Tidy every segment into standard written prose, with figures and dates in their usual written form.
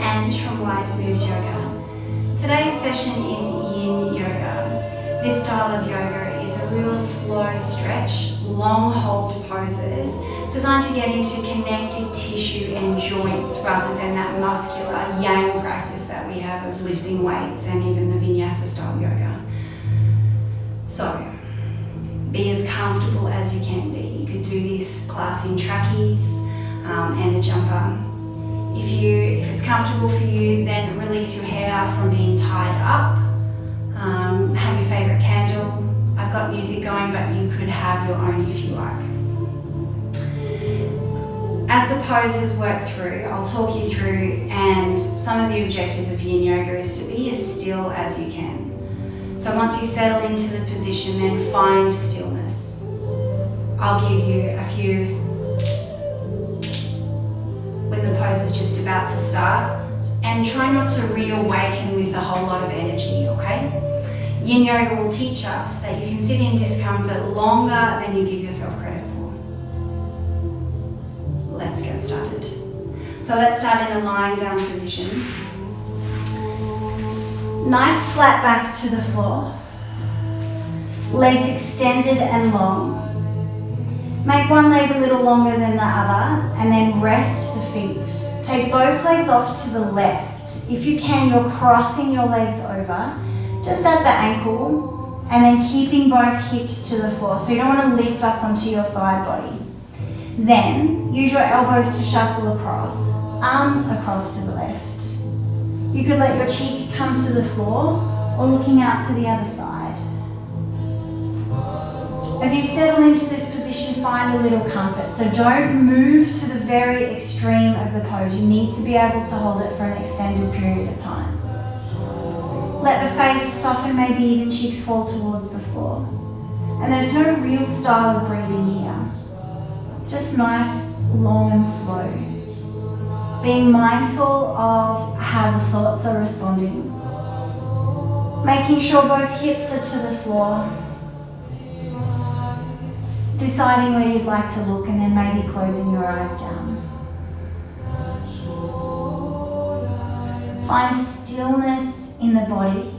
and from Wise Moves Yoga. Today's session is Yin Yoga. This style of yoga is a real slow stretch, long hold poses designed to get into connective tissue and joints rather than that muscular yang practice that we have of lifting weights and even the vinyasa style yoga. So, be as comfortable as you can be. You could do this class in trackies and a jumper. If it's comfortable for you, then release your hair from being tied up. Have your favourite candle. I've got music going, but you could have your own if you like. As the poses work through, I'll talk you through, and some of the objectives of Yin Yoga is to be as still as you can. So once you settle into the position, then find stillness. I'll give you a few when the pose is just about to start, and try not to reawaken with a whole lot of energy, okay? Yin Yoga will teach us that you can sit in discomfort longer than you give yourself credit for. Let's get started. So let's start in a lying down position. Nice flat back to the floor. Legs extended and long. Make one leg a little longer than the other and then rest the feet. Take both legs off to the left. If you can, you're crossing your legs over just at the ankle and then keeping both hips to the floor. So you don't want to lift up onto your side body. Then use your elbows to shuffle across, arms across to the left. You could let your cheek come to the floor or looking out to the other side. As you settle into this position, find a little comfort. So don't move to the very extreme of the pose. You need to be able to hold it for an extended period of time. Let the face soften, maybe even cheeks fall towards the floor. And there's no real style of breathing here. Just nice, long and slow. Being mindful of how the thoughts are responding. Making sure both hips are to the floor. Deciding where you'd like to look and then maybe closing your eyes down. Find stillness in the body.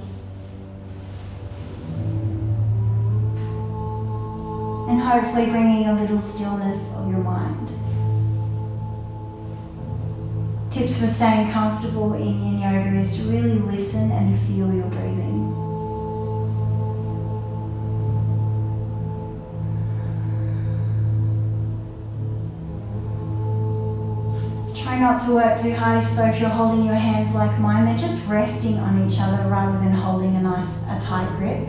And hopefully bringing a little stillness of your mind. Tips for staying comfortable in Yin Yoga is to really listen and feel your breathing. Try not to work too hard. If you're holding your hands like mine, they're just resting on each other rather than holding a tight grip.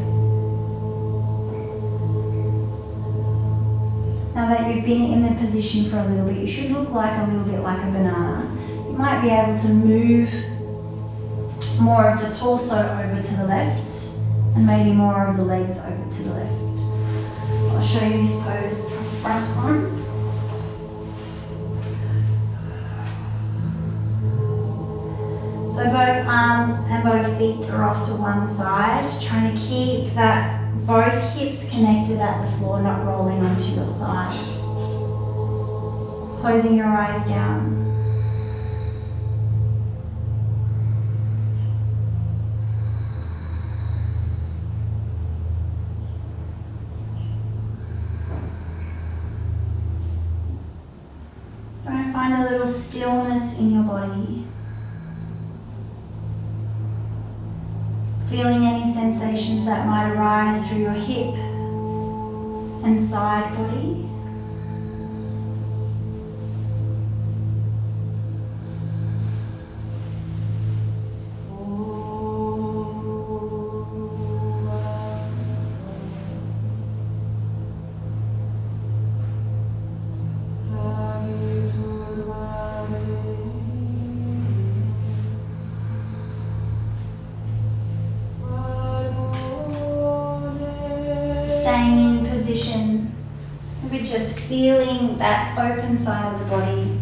Now that you've been in the position for a little bit, you should look like a little bit like a banana. You might be able to move more of the torso over to the left and maybe more of the legs over to the left. I'll show you this pose from the front on. So both arms and both feet are off to one side, trying to keep both hips connected at the floor, not rolling onto your side. Closing your eyes down. Try and find a little stillness in your body. Feeling any sensations that might arise through your hip and side body. Staying in position, maybe just feeling that open side of the body.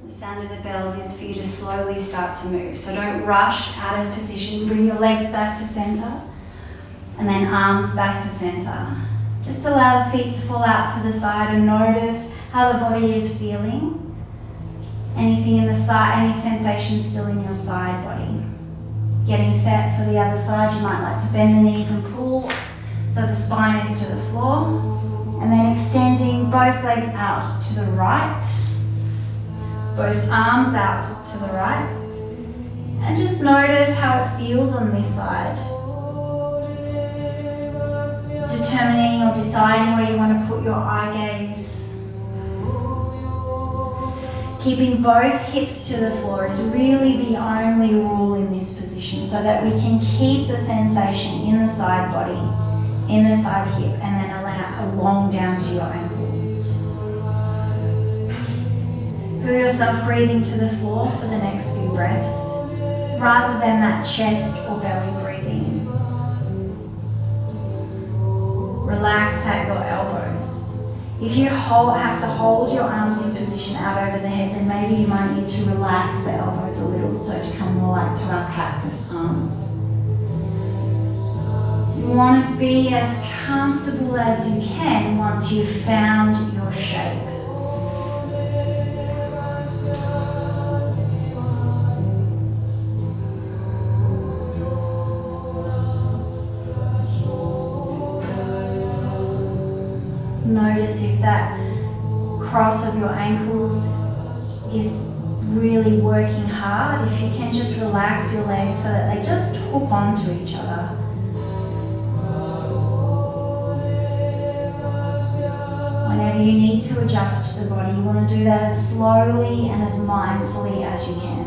The sound of the bells exercise is for you to slowly start to move. So don't rush out of position. Bring your legs back to center and then arms back to center. Just allow the feet to fall out to the side and notice how the body is feeling. Anything in the side, any sensations still in your side body. Getting set for the other side, you might like to bend the knees and pull so the spine is to the floor. And then extending both legs out to the right, both arms out to the right. And just notice how it feels on this side. Determining or deciding where you want to put your eye gaze. Keeping both hips to the floor is really the only rule in this position, so that we can keep the sensation in the side body, in the side hip, and then along down to your ankle. Feel yourself breathing to the floor for the next few breaths, rather than that chest or belly breathing. Relax at your elbows. If you have to hold your arms in position out over the head, then maybe you might need to relax the elbows a little so to come more like to our cactus arms. You want to be as comfortable as you can once you've found your shape. Notice if that cross of your ankles is really working hard. If you can just relax your legs so that they just hook onto each other. Whenever you need to adjust the body, you want to do that as slowly and as mindfully as you can.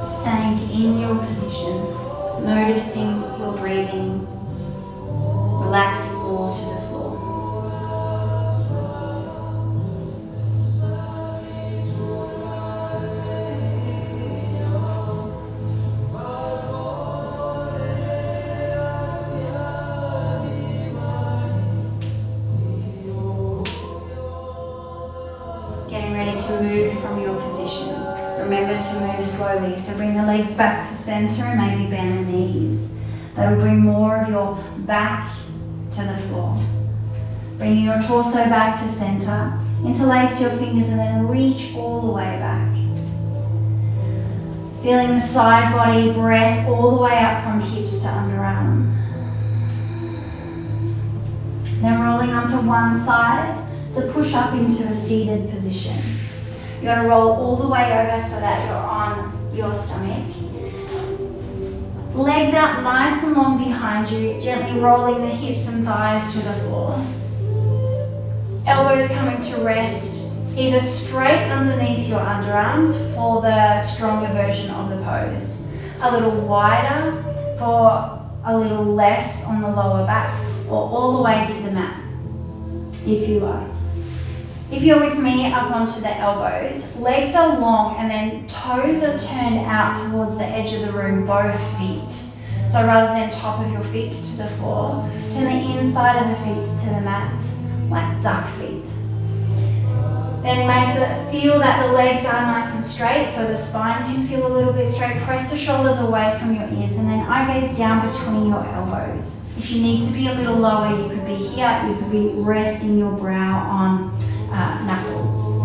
Staying in your position, noticing your breathing, relaxing more to the floor. Getting ready to move from your position. Remember to move slowly, so bring the legs back to center and maybe bend the knees. That'll bring more of your back to the floor. Bringing your torso back to center. Interlace your fingers and then reach all the way back. Feeling the side body breath all the way up from hips to underarm. Then rolling onto one side to push up into a seated position. You're going to roll all the way over so that you're on your stomach. Legs out nice and long behind you, gently rolling the hips and thighs to the floor. Elbows coming to rest either straight underneath your underarms for the stronger version of the pose, a little wider for a little less on the lower back, or all the way to the mat, if you like. If you're with me, up onto the elbows, legs are long and then toes are turned out towards the edge of the room, both feet. So rather than top of your feet to the floor, turn the inside of the feet to the mat, like duck feet. Then feel that the legs are nice and straight, so the spine can feel a little bit straight. Press the shoulders away from your ears and then eye gaze down between your elbows. If you need to be a little lower, you could be here, you could be resting your brow on knuckles.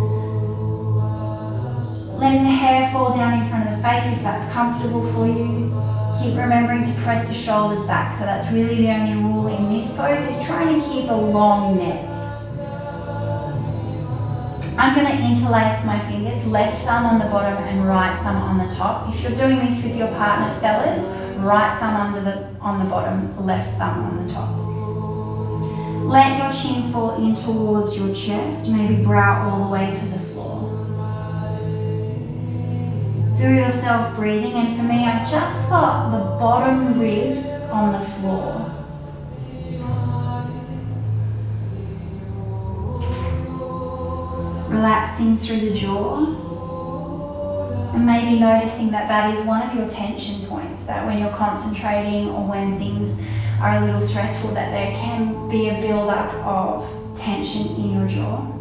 Letting the hair fall down in front of the face if that's comfortable for you. Keep remembering to press the shoulders back. So that's really the only rule in this pose, is trying to keep a long neck. I'm going to interlace my fingers, left thumb on the bottom and right thumb on the top. If you're doing this with your partner, fellas, right thumb on the bottom, left thumb on the top. Let your chin fall in towards your chest, maybe brow all the way to the floor. Feel yourself breathing, and for me, I just got the bottom ribs on the floor. Relaxing through the jaw, and maybe noticing that that is one of your tension points, that when you're concentrating or when things are a little stressful, that there can be a build-up of tension in your jaw.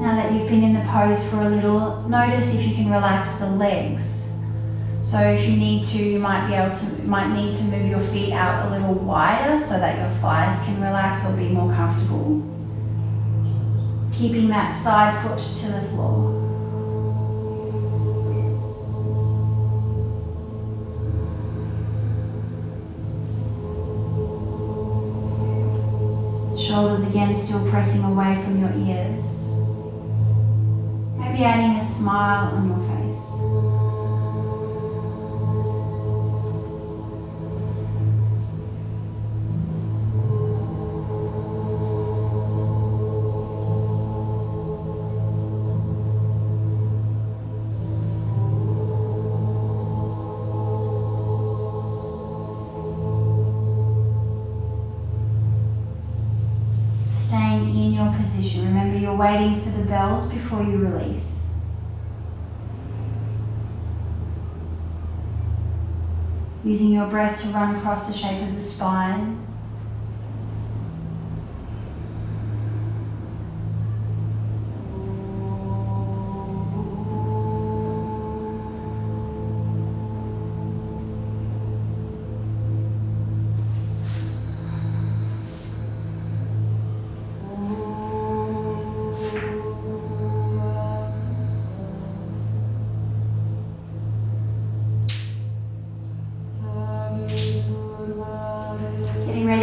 Now that you've been in the pose for a little, notice if you can relax the legs. So if you need to, you might need to move your feet out a little wider so that your thighs can relax or be more comfortable. Keeping that side foot to the floor. Shoulders again still pressing away from your ears. Maybe adding a smile on your face. Staying in your position. Remember, you're waiting for the bells before you release. Using your breath to run across the shape of the spine.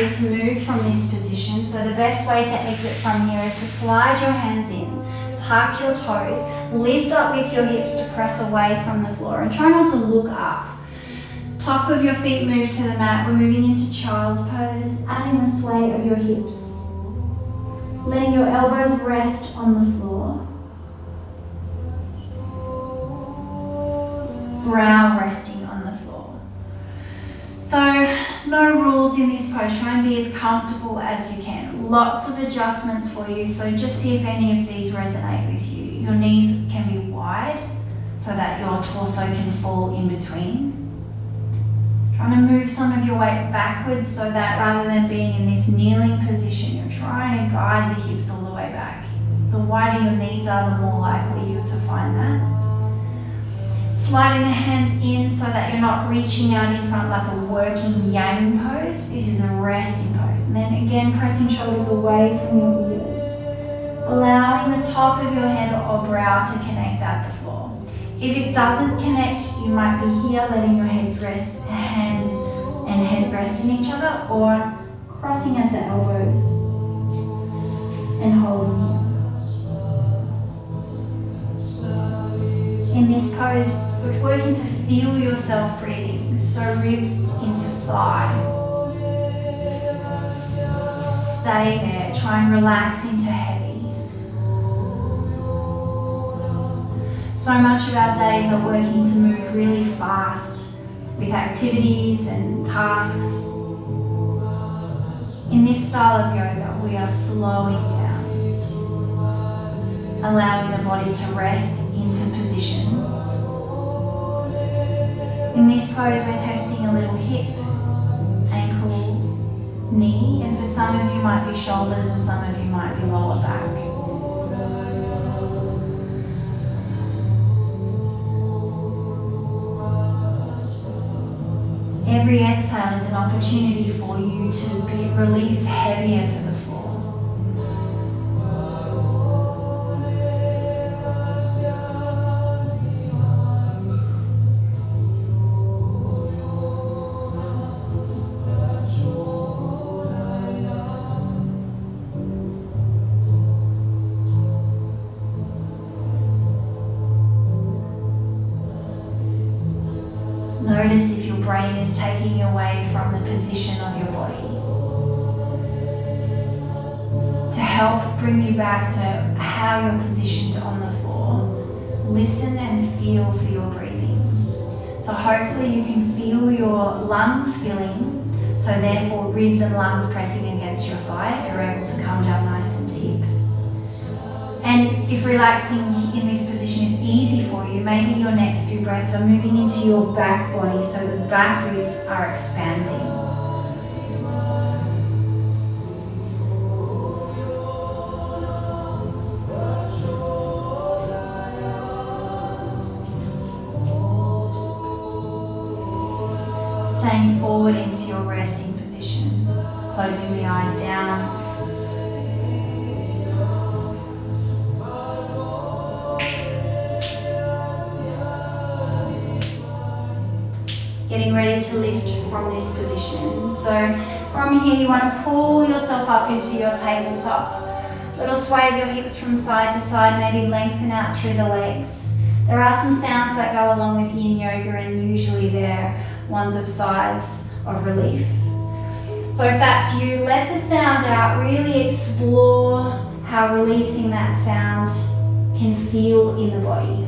To move from this position. So the best way to exit from here is to slide your hands in, tuck your toes, lift up with your hips to press away from the floor, and try not to look up. Top of your feet move to the mat. We're moving into child's pose, adding the sway of your hips. Letting your elbows rest on the floor. Brow resting on the floor. So no rules in this pose. Try and be as comfortable as you can. Lots of adjustments for you, so just see if any of these resonate with you. Your knees can be wide so that your torso can fall in between. Trying to move some of your weight backwards so that rather than being in this kneeling position, you're trying to guide the hips all the way back. The wider your knees are, the more likely you're to find that. Sliding the hands in so that you're not reaching out in front like a working yang pose. This is a resting pose. And then again, pressing shoulders away from your ears. Allowing the top of your head or brow to connect at the floor. If it doesn't connect, you might be here letting your hands and head rest in each other, or crossing at the elbows and holding here. In this pose, we're working to feel yourself breathing, so ribs into thigh. Stay there, try and relax into heavy. So much of our days are working to move really fast with activities and tasks. In this style of yoga, we are slowing down, allowing the body to rest into positions. In this pose, we're testing a little hip, ankle, knee, and for some of you might be shoulders and some of you might be lower back. Every exhale is an opportunity for you to release heavier to the floor. notice if your brain is taking you away from the position of your body. To help bring you back to how you're positioned on the floor, listen and feel for your breathing. So hopefully you can feel your lungs filling, so therefore ribs and lungs pressing against your thigh if you're able to come down nice and deep. And if relaxing in this position is easy for you, maybe your next few breaths are moving into your back body so the back ribs are expanding. Staying forward into your resting position, closing the eyes down. Getting ready to lift from this position. So from here you want to pull yourself up into your tabletop. Little sway of your hips from side to side, maybe lengthen out through the legs. There are some sounds that go along with Yin Yoga, and usually they're ones of sighs of relief. So if that's you, let the sound out, really explore how releasing that sound can feel in the body.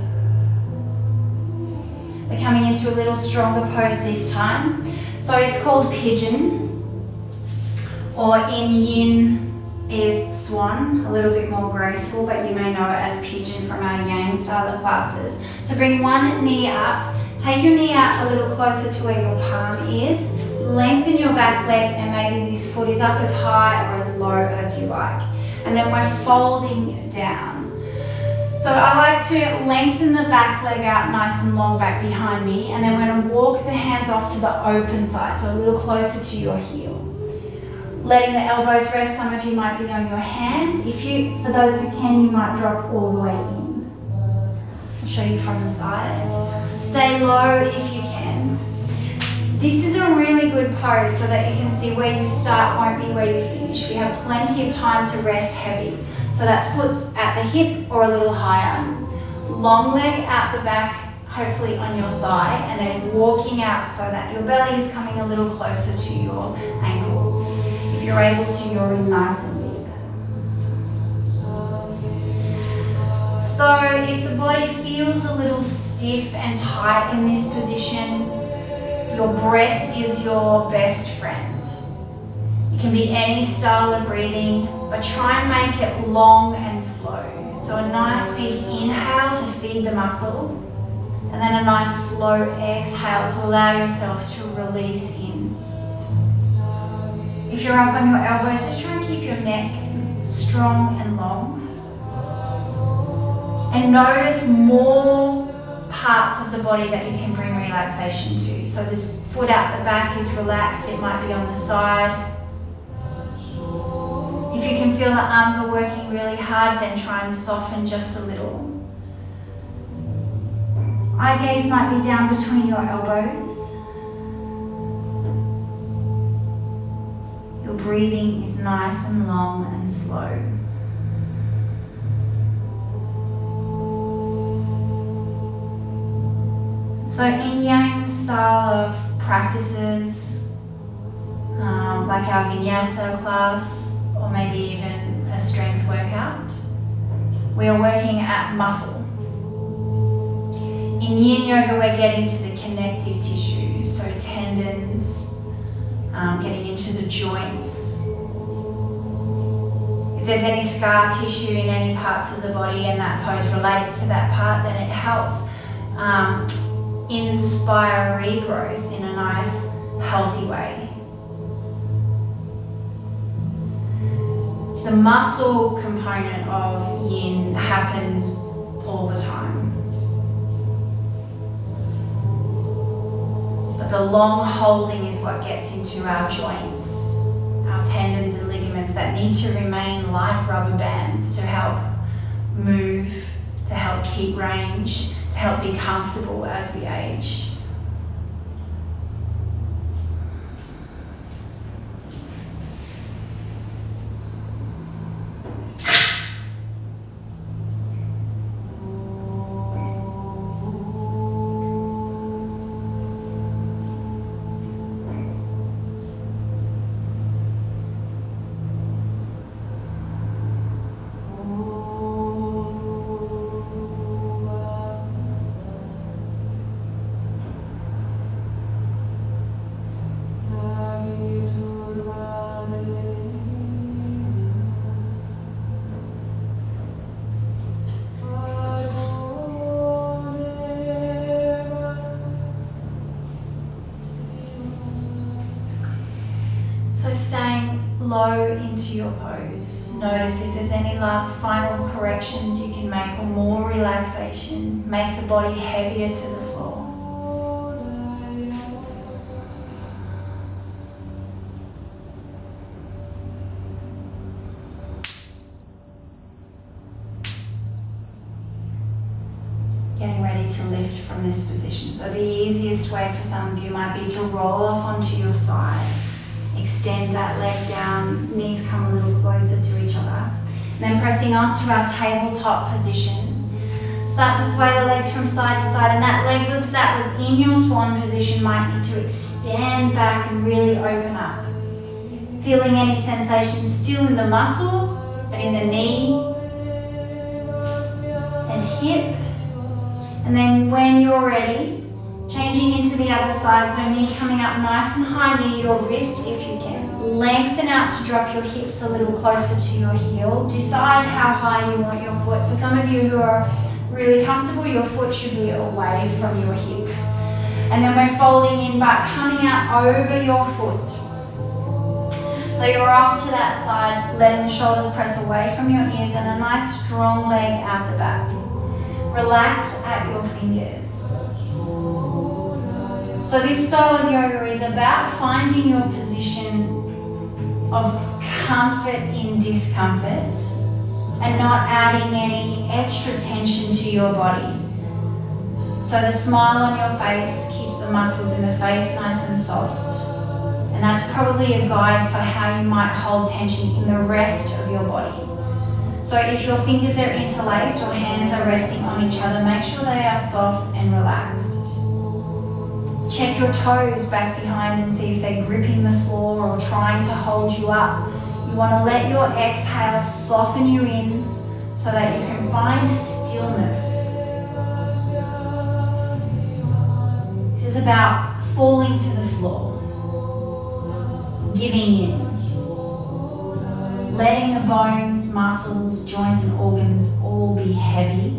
We're coming into a little stronger pose this time. So it's called pigeon, or in Yin is swan, a little bit more graceful, but you may know it as pigeon from our Yang style of classes. So bring one knee up, take your knee out a little closer to where your palm is, lengthen your back leg, and maybe this foot is up as high or as low as you like. And then we're folding down. So I like to lengthen the back leg out nice and long back behind me, and then we're going to walk the hands off to the open side, so a little closer to your heel. Letting the elbows rest, some of you might be on your hands. For those who can, you might drop all the way in. I'll show you from the side. Stay low if you can. This is a really good pose so that you can see where you start won't be where you finish. We have plenty of time to rest heavy. So that foot's at the hip or a little higher. Long leg out the back, hopefully on your thigh, and then walking out so that your belly is coming a little closer to your ankle. If you're able to, you're in nice and deep. So if the body feels a little stiff and tight in this position, your breath is your best friend. It can be any style of breathing, but try and make it long and slow. So a nice big inhale to feed the muscle, and then a nice slow exhale to allow yourself to release in. If you're up on your elbows, just try and keep your neck strong and long. And notice more parts of the body that you can bring relaxation to. So this foot out the back is relaxed, it might be on the side. If you can feel the arms are working really hard, then try and soften just a little. Eye gaze might be down between your elbows. Your breathing is nice and long and slow. So in Yang style of practices, like our vinyasa class, or maybe even a strength workout, we are working at muscle. In Yin Yoga, we're getting to the connective tissue, so tendons, getting into the joints. If there's any scar tissue in any parts of the body and that pose relates to that part, then it helps inspire regrowth in a nice, healthy way. The muscle component of Yin happens all the time. But the long holding is what gets into our joints, our tendons and ligaments that need to remain like rubber bands to help move, to help keep range, to help be comfortable as we age. So staying low into your pose. Notice if there's any last final corrections you can make or more relaxation. Make the body heavier to the floor. Getting ready to lift from this position. So the easiest way for some of you might be to roll off onto your side. Extend that leg down, knees come a little closer to each other. And then pressing up to our tabletop position. Start to sway the legs from side to side, and that leg that was in your swan position might need to extend back and really open up. Feeling any sensation still in the muscle, but in the knee and hip. And then when you're ready, changing into the other side, so knee coming up nice and high near your wrist if you can. Lengthen out to drop your hips a little closer to your heel. Decide how high you want your foot. For some of you who are really comfortable, your foot should be away from your hip. And then we're folding in back, coming out over your foot. So you're off to that side, letting the shoulders press away from your ears and a nice strong leg out the back. Relax at your fingers. So this style of yoga is about finding your position of comfort in discomfort and not adding any extra tension to your body. So the smile on your face keeps the muscles in the face nice and soft. And that's probably a guide for how you might hold tension in the rest of your body. So if your fingers are interlaced or hands are resting on each other, make sure they are soft and relaxed. Check your toes back behind and see if they're gripping the floor or trying to hold you up. You want to let your exhale soften you in so that you can find stillness. This is about falling to the floor, giving in. Letting the bones, muscles, joints and organs all be heavy.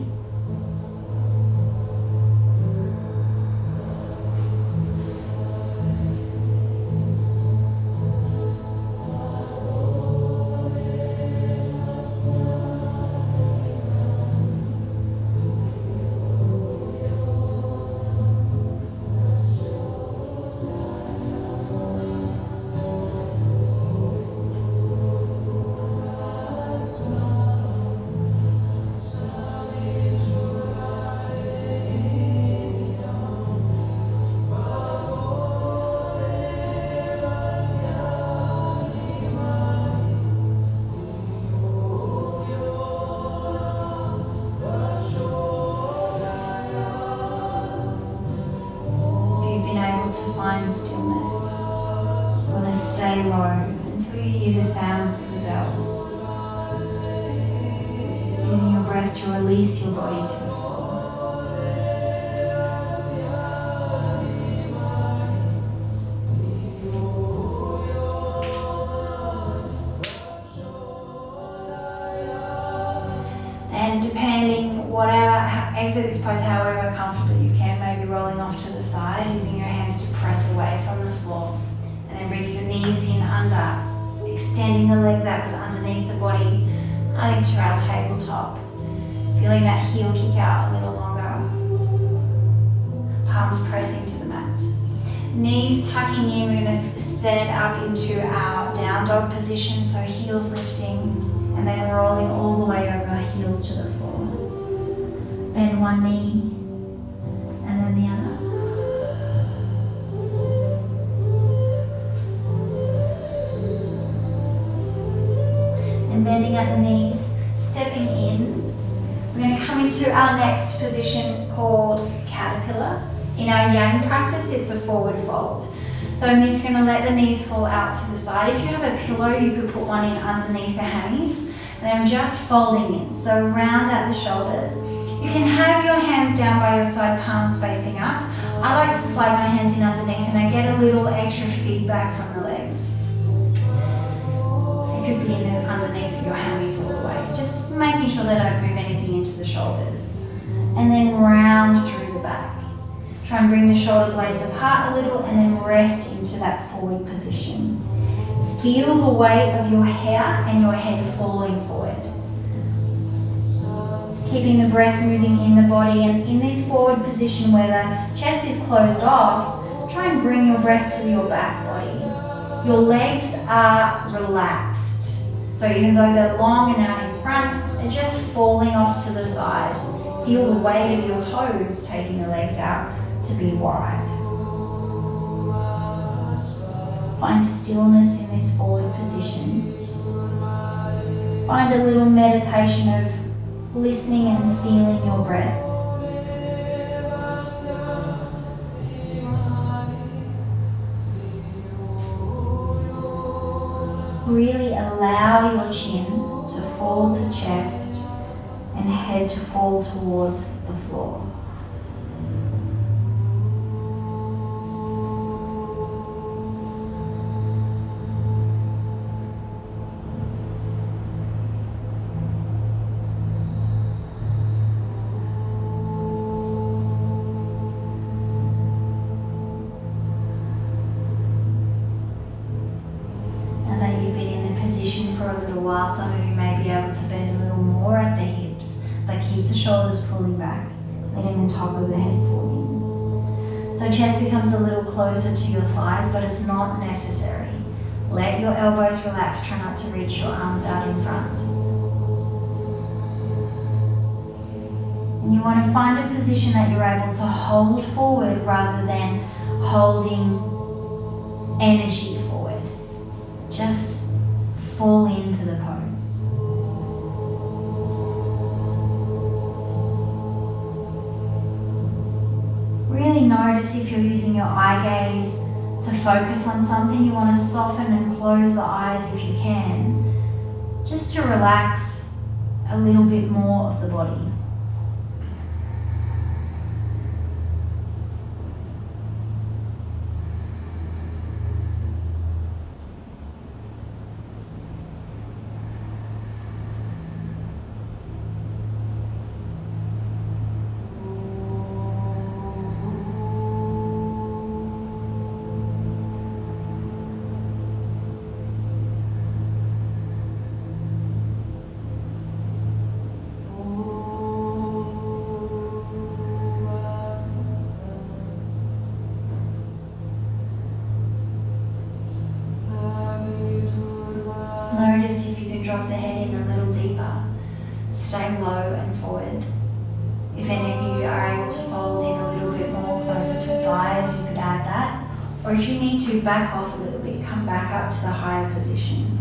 To find stillness. You want to stay low until you hear the sounds of the bells. Using your breath to release your body to the floor. And depending, exit this pose however comfortable you can, maybe rolling off to the side, using your hands to press away from the floor. And then bringing your knees in under, extending the leg that was underneath the body, out into our tabletop. Feeling that heel kick out a little longer. Palms pressing to the mat. Knees tucking in, we're going to set up into our down dog position, so heels lifting, and then rolling all the way over, heels to the floor. Bend one knee, and then the other. And bending at the knees, stepping in. We're going to come into our next position called caterpillar. In our yang practice, it's a forward fold. So in this, you're going to let the knees fall out to the side. If you have a pillow, you could put one in underneath the hammies. And then just folding in, so round at the shoulders. You can have your hands down by your side, palms facing up. I like to slide my hands in underneath and I get a little extra feedback from the legs. You could be in underneath your hammies all the way. Just making sure they don't move anything into the shoulders. And then round through the back. Try and bring the shoulder blades apart a little and then rest into that forward position. Feel the weight of your hair and your head falling forward. Keeping the breath moving in the body, and in this forward position where the chest is closed off, try and bring your breath to your back body. Your legs are relaxed. So even though they're long and out in front, they're just falling off to the side. Feel the weight of your toes taking the legs out to be wide. Find stillness in this forward position. Find a little meditation of listening and feeling your breath. Really allow your chin to fall to chest and head to fall towards the floor. Some of you may be able to bend a little more at the hips, but keep the shoulders pulling back, letting the top of the head fall in. So chest becomes a little closer to your thighs, but it's not necessary. Let your elbows relax, try not to reach your arms out in front. And you want to find a position that you're able to hold forward rather than holding energy forward. Just fall into the pose. Really notice if you're using your eye gaze to focus on something. You want to soften and close the eyes if you can, just to relax a little bit more of the body. Notice if you can drop the head in a little deeper. Stay low and forward. If any of you are able to fold in a little bit more closer to thighs, you could add that. Or if you need to, back off a little bit, come back up to the higher position.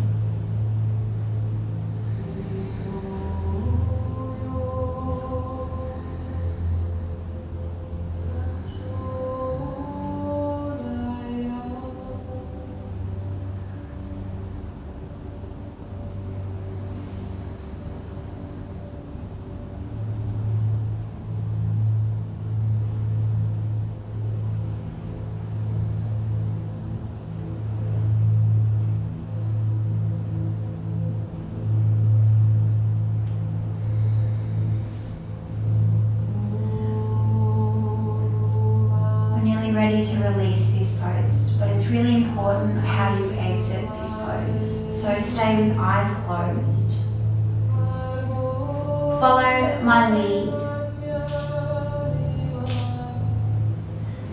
Ready to release this pose, but it's really important how you exit this pose. So stay with eyes closed. Follow my lead.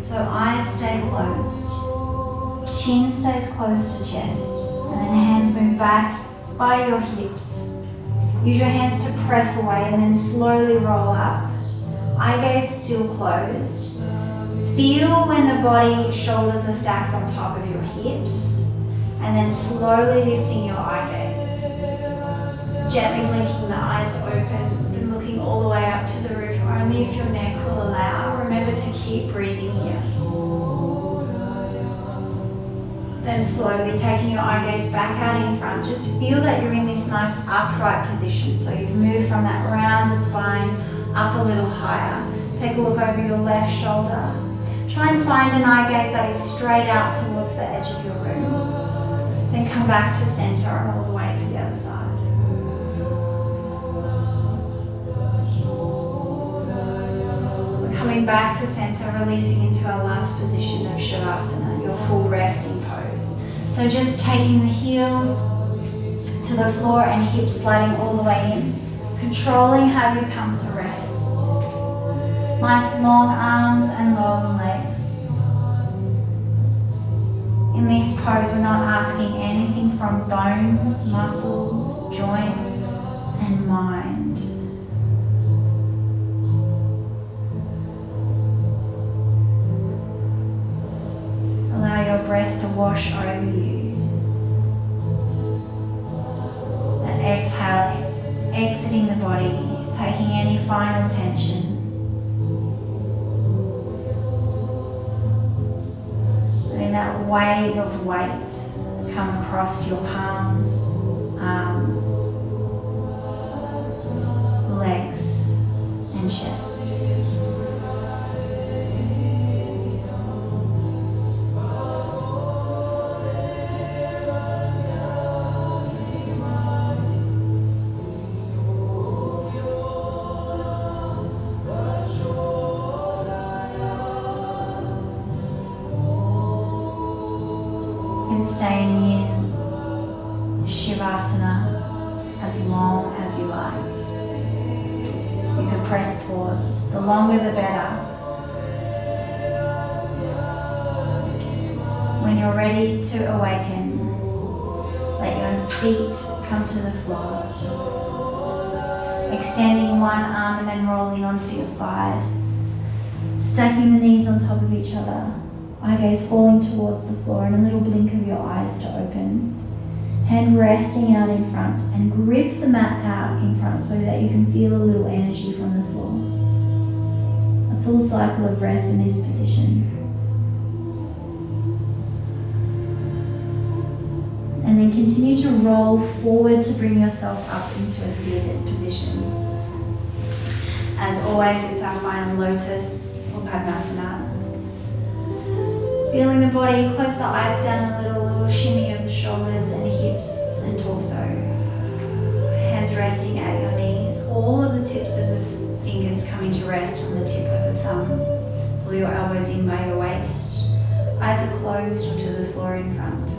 So eyes stay closed. Chin stays close to chest. And then hands move back by your hips. Use your hands to press away and then slowly roll up. Eye gaze still closed. Feel when the body, shoulders are stacked on top of your hips, and then slowly lifting your eye gaze. Gently blinking the eyes open, then looking all the way up to the roof, only if your neck will allow. Remember to keep breathing here. Then slowly taking your eye gaze back out in front. Just feel that you're in this nice upright position. So you've moved from that rounded spine up a little higher. Take a look over your left shoulder. Try and find an eye gaze that is straight out towards the edge of your room. Then come back to center and all the way to the other side. We're coming back to center, releasing into our last position of Shavasana, your full resting pose. So just taking the heels to the floor and hips sliding all the way in, controlling how you come to rest. Nice long arms and long legs. In this pose, we're not asking anything from bones, muscles, joints, and mind. Allow your breath to wash over you. And exhale, exiting the body, taking any final tension. Letting that wave of weight come across your palms, arms, legs, and chest. And stay in Yin Shavasana as long as you like. You can press pause. The longer the better. When you're ready to awaken, let your feet come to the floor. Extending one arm and then rolling onto your side. Stacking the knees on top of each other. Eye gaze falling towards the floor and a little blink of your eyes to open. Hand resting out in front and grip the mat out in front so that you can feel a little energy from the floor. A full cycle of breath in this position. And then continue to roll forward to bring yourself up into a seated position. As always, it's our final lotus or Padmasana. Feeling the body, close the eyes down a little shimmy of the shoulders and hips and torso. Hands resting at your knees. All of the tips of the fingers coming to rest on the tip of the thumb. Pull your elbows in by your waist. Eyes are closed or to the floor in front.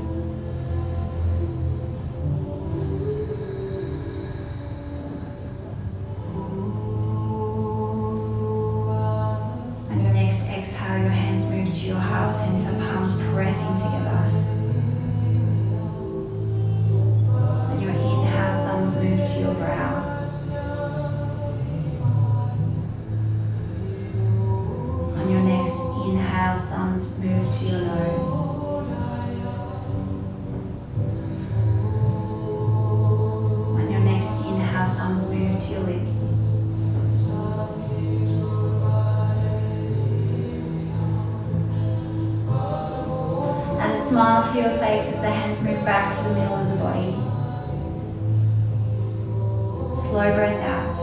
Exhale, your hands move to your heart center, palms pressing together. And your inhale, thumbs move to your brow. On your next inhale, thumbs move to your nose. On your next inhale, thumbs move to your lips. Smile to your face as the hands move back to the middle of the body. Slow breath out.